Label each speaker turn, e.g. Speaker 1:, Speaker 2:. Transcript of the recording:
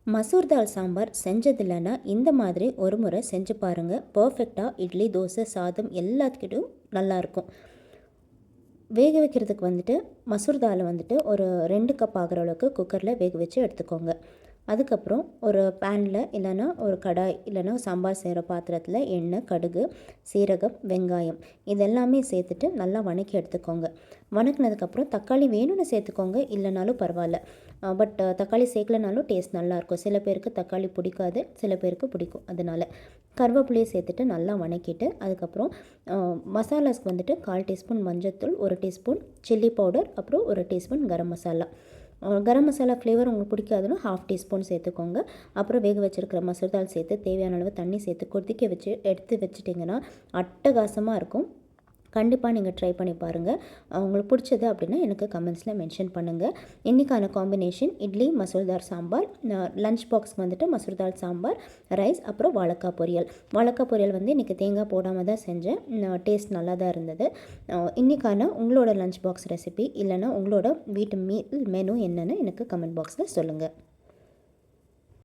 Speaker 1: மசூர் தால் சாம்பார் செஞ்சதில்லைன்னா இந்த மாதிரி ஒரு முறை செஞ்சு பாருங்கள். பர்ஃபெக்டாக இட்லி, தோசை, சாதம் எல்லாத்துக்கிட்டும் நல்லாயிருக்கும். வேக வைக்கிறதுக்கு வந்துட்டு மசூர் தாலை வந்துட்டு ஒரு 2 கப் ஆகிற அளவுக்கு குக்கரில் வேக வச்சு எடுத்துக்கோங்க. அதுக்கப்புறம் ஒரு பேனில் இல்லைன்னா ஒரு கடாய் இல்லைன்னா சாம்பார் செய்கிற பாத்திரத்தில் எண்ணெய், கடுகு, சீரகம், வெங்காயம் இதெல்லாமே சேர்த்துட்டு நல்லா வணக்கி எடுத்துக்கோங்க. வணக்கினதுக்கப்புறம் தக்காளி வேணும்னு சேர்த்துக்கோங்க, இல்லைனாலும் பரவாயில்ல. பட் தக்காளி சேர்க்கலனாலும் டேஸ்ட் நல்லாயிருக்கும். சில பேருக்கு தக்காளி பிடிக்காது, சில பேருக்கு பிடிக்கும். அதனால் கருவேப்பிலையை சேர்த்துட்டு நல்லா வணக்கிட்டு அதுக்கப்புறம் மசாலாஸ்க்கு வந்துட்டு 1/4 டீஸ்பூன் மஞ்சள்தூள், 1 டீஸ்பூன் சில்லி பவுடர், அப்புறம் 1 டீஸ்பூன் கரம் மசாலா. கரம் மசாலா ஃப்ளேவர் உங்களுக்கு பிடிக்காதுன்னா 1/2 டீஸ்பூன் சேர்த்துக்கோங்க. அப்புறம் வேக வச்சுருக்கிற மசூர் தால் சேர்த்து தேவையான அளவு தண்ணி சேர்த்து கொதிக்க வச்சு எடுத்து வச்சிட்டிங்கன்னா அட்டகாசமாக இருக்கும். கண்டிப்பாக நீங்கள் ட்ரை பண்ணி பாருங்கள். உங்களுக்கு பிடிச்சது அப்படின்னா எனக்கு கமெண்ட்ஸில் மென்ஷன் பண்ணுங்கள். இன்றைக்கான காம்பினேஷன் இட்லி, மசூர் தால் சாம்பார். லஞ்ச் பாக்ஸ்க்கு வந்துட்டு மசூர் தால் சாம்பார், ரைஸ், அப்புறம் வாழைக்காய் பொரியல். வாழைக்காய் பொரியல் வந்து இன்றைக்கி தேங்காய் போடாமல் தான் செஞ்சேன். டேஸ்ட் நல்லா தான் இருந்தது. இன்றைக்கான உங்களோட லஞ்ச் பாக்ஸ் ரெசிபி இல்லைன்னா உங்களோட வீட்டு மெனு என்னென்னு எனக்கு கமெண்ட் பாக்ஸில் சொல்லுங்கள்.